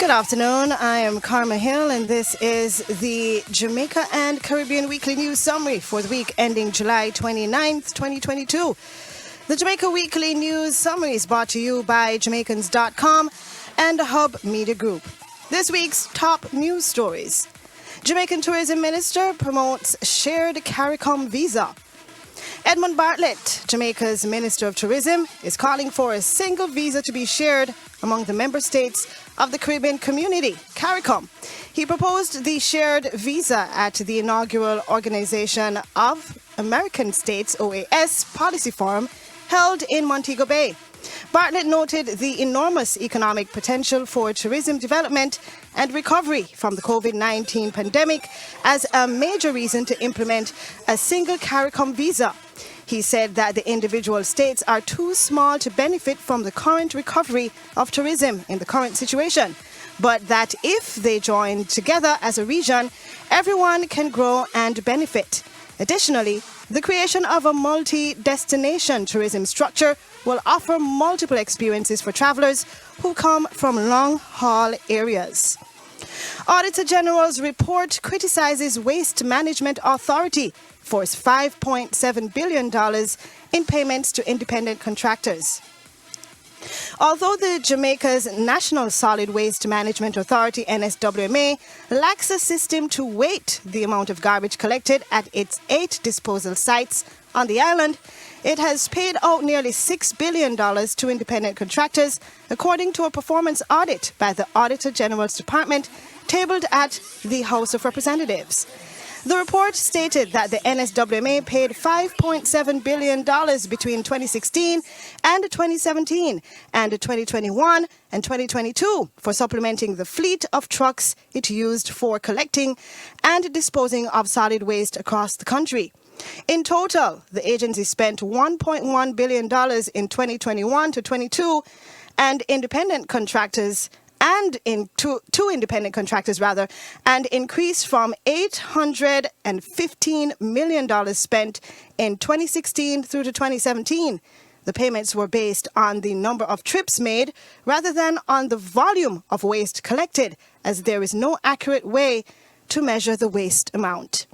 Good afternoon. I am Karma Hill, and this is the Jamaica and Caribbean Weekly News Summary for the week ending July 29th, 2022. The Jamaica Weekly News Summary is brought to you by Jamaicans.com and the HUBB Media Group. This week's top news stories. Jamaican Tourism Minister promotes shared CARICOM visa. Edmund Bartlett, Jamaica's Minister of Tourism, is calling for a single visa to be shared among the member states of the Caribbean Community, CARICOM. He proposed the shared visa at the inaugural Organization of American States, OAS, Policy Forum held in Montego Bay. Bartlett noted the enormous economic potential for tourism development and recovery from the COVID-19 pandemic as a major reason to implement a single CARICOM visa. He said that the individual states are too small to benefit from the current recovery of tourism in the current situation, but that if they join together as a region, everyone can grow and benefit. Additionally, the creation of a multi-destination tourism structure will offer multiple experiences for travelers who come from long-haul areas. Auditor General's report criticizes Waste Management Authority for $5.7 billion in payments to independent contractors. Although the Jamaica's National Solid Waste Management Authority, NSWMA, lacks a system to weight the amount of garbage collected at its 8 disposal sites on the island, it has paid out nearly $6 billion to independent contractors, according to a performance audit by the Auditor General's Department tabled at the House of Representatives. The report stated that the NSWMA paid $5.7 billion between 2016 and 2017 and 2021 and 2022 for supplementing the fleet of trucks it used for collecting and disposing of solid waste across the country. In total, the agency spent $1.1 billion in 2021 to 22 and independent contractors and in two independent contractors and increased from $815 million spent in 2016 through to 2017. The payments were based on the number of trips made rather than on the volume of waste collected, as there is no accurate way to measure the waste amount.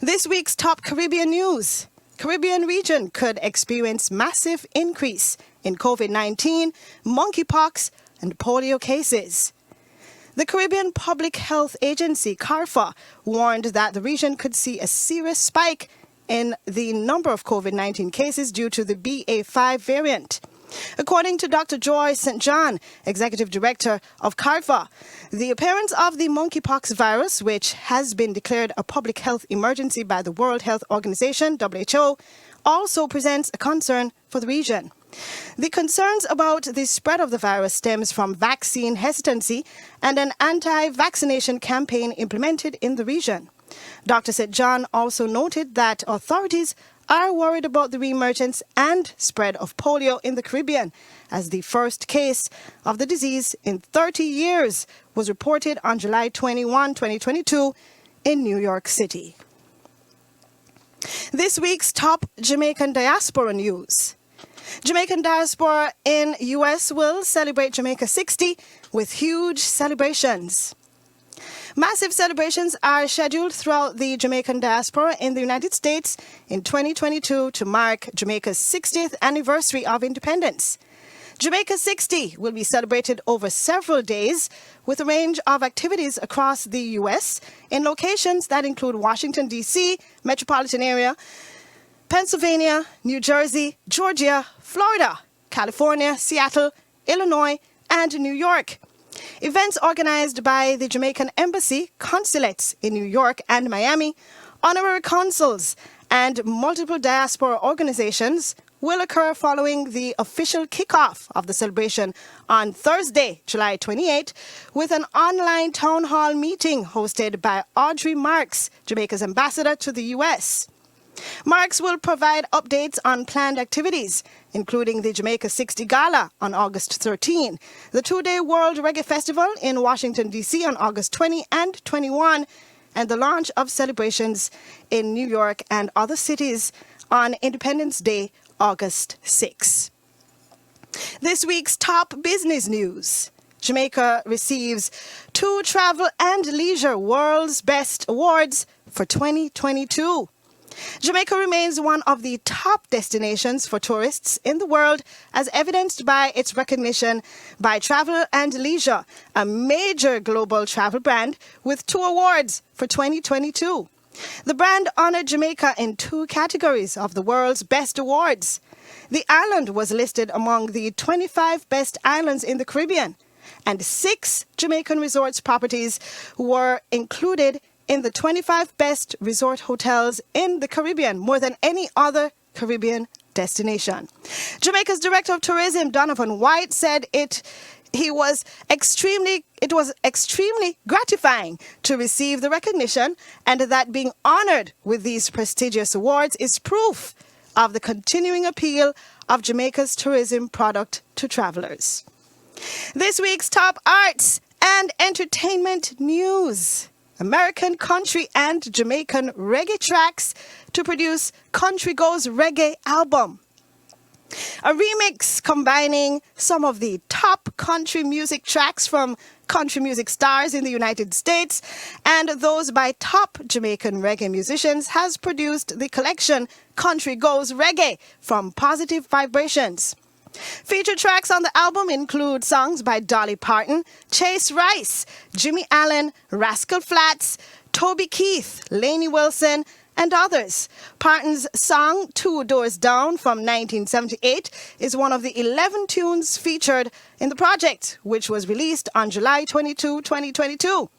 This week's top Caribbean news. Caribbean region could experience massive increase in COVID-19, monkeypox, and polio cases. The Caribbean Public Health Agency, CARPHA, warned that the region could see a serious spike in the number of COVID-19 cases due to the BA.5 variant. According to Dr. Joy St. John, Executive Director of CARPHA, the appearance of the monkeypox virus, which has been declared a public health emergency by the World Health Organization, WHO, also presents a concern for the region. The concerns about the spread of the virus stems from vaccine hesitancy and an anti-vaccination campaign implemented in the region. Dr. St. John also noted that authorities are worried about the reemergence and spread of polio in the Caribbean, as the first case of the disease in 30 years was reported on July 21, 2022 in New York City. This week's top Jamaican diaspora news. Jamaican diaspora in U.S. will celebrate Jamaica 60 with huge celebrations. Massive celebrations are scheduled throughout the Jamaican diaspora in the United States in 2022 to mark Jamaica's 60th anniversary of independence. Jamaica 60 will be celebrated over several days with a range of activities across the U.S. in locations that include Washington, D.C., metropolitan area, Pennsylvania, New Jersey, Georgia, Florida, California, Seattle, Illinois, and New York. Events organized by the Jamaican Embassy, consulates in New York and Miami, honorary consuls, and multiple diaspora organizations will occur following the official kickoff of the celebration on Thursday, July 28, with an online town hall meeting hosted by Audrey Marks, Jamaica's ambassador to the U.S. Marks will provide updates on planned activities, including the Jamaica 60 Gala on August 13, the two-day World Reggae Festival in Washington, D.C. on August 20 and 21, and the launch of celebrations in New York and other cities on Independence Day, August 6. This week's top business news. Jamaica receives 2 Travel and Leisure World's Best Awards for 2022. Jamaica remains one of the top destinations for tourists in the world, as evidenced by its recognition by Travel and Leisure, a major global travel brand, with 2 awards for 2022. The brand honored Jamaica in 2 categories of the world's best awards. The island was listed among the 25 best islands in the Caribbean, and 6 Jamaican resorts properties were included in the 25 best resort hotels in the Caribbean, more than any other Caribbean destination. Jamaica's Director of Tourism, Donovan White, said it was extremely gratifying to receive the recognition, and that being honored with these prestigious awards is proof of the continuing appeal of Jamaica's tourism product to travelers. This week's top arts and entertainment news. American country and Jamaican reggae tracks to produce Country Goes Reggae album. A remix combining some of the top country music tracks from country music stars in the United States and those by top Jamaican reggae musicians has produced the collection Country Goes Reggae from Positive Vibrations. Featured tracks on the album include songs by Dolly Parton, Chase Rice, Jimmy Allen, Rascal Flatts, Toby Keith, Lainey Wilson, and others. Parton's song 2 Doors Down from 1978 is one of the 11 tunes featured in the project, which was released on July 22, 2022.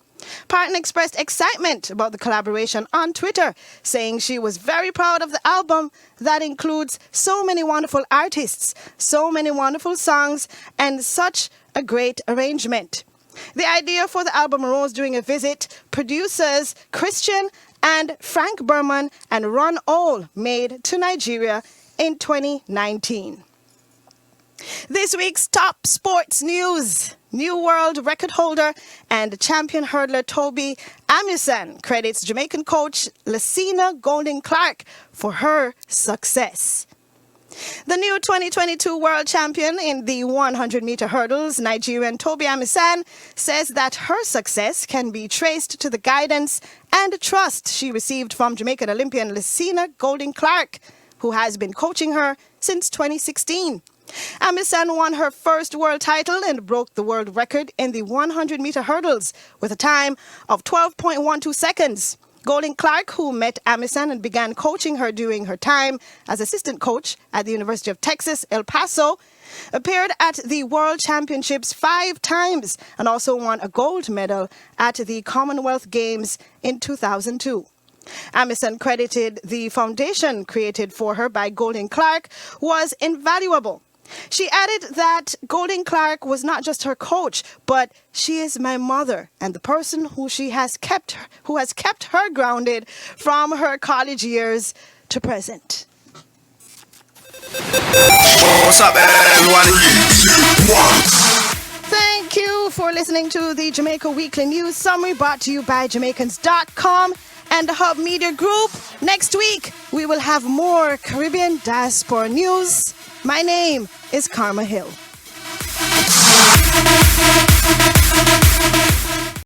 Parton expressed excitement about the collaboration on Twitter, saying she was very proud of the album that includes so many wonderful artists, so many wonderful songs, and such a great arrangement. The idea for the album arose during a visit producers Christian and Frank Berman and Ron Ole made to Nigeria in 2019. This week's top sports news. New world record holder and champion hurdler Toby Amusan credits Jamaican coach Lucina Golding Clark for her success. The new 2022 world champion in the 100-meter hurdles, Nigerian Toby Amusan, says that her success can be traced to the guidance and trust she received from Jamaican Olympian Lucina Golding Clark, who has been coaching her since 2016. Amusan won her first world title and broke the world record in the 100-meter hurdles with a time of 12.12 seconds. Golding Clark, who met Amusan and began coaching her during her time as assistant coach at the University of Texas, El Paso, appeared at the World Championships 5 times and also won a gold medal at the Commonwealth Games in 2002. Amusan credited the foundation created for her by Golding Clark was invaluable. She added that Golding Clark was not just her coach, but she is my mother and the person who has kept her grounded from her college years to present. What's up, everyone? Thank you for listening to the Jamaica Weekly News Summary, brought to you by Jamaicans.com and the HUBB Media Group. Next week, we will have more Caribbean diaspora news. My name is Karma Hill.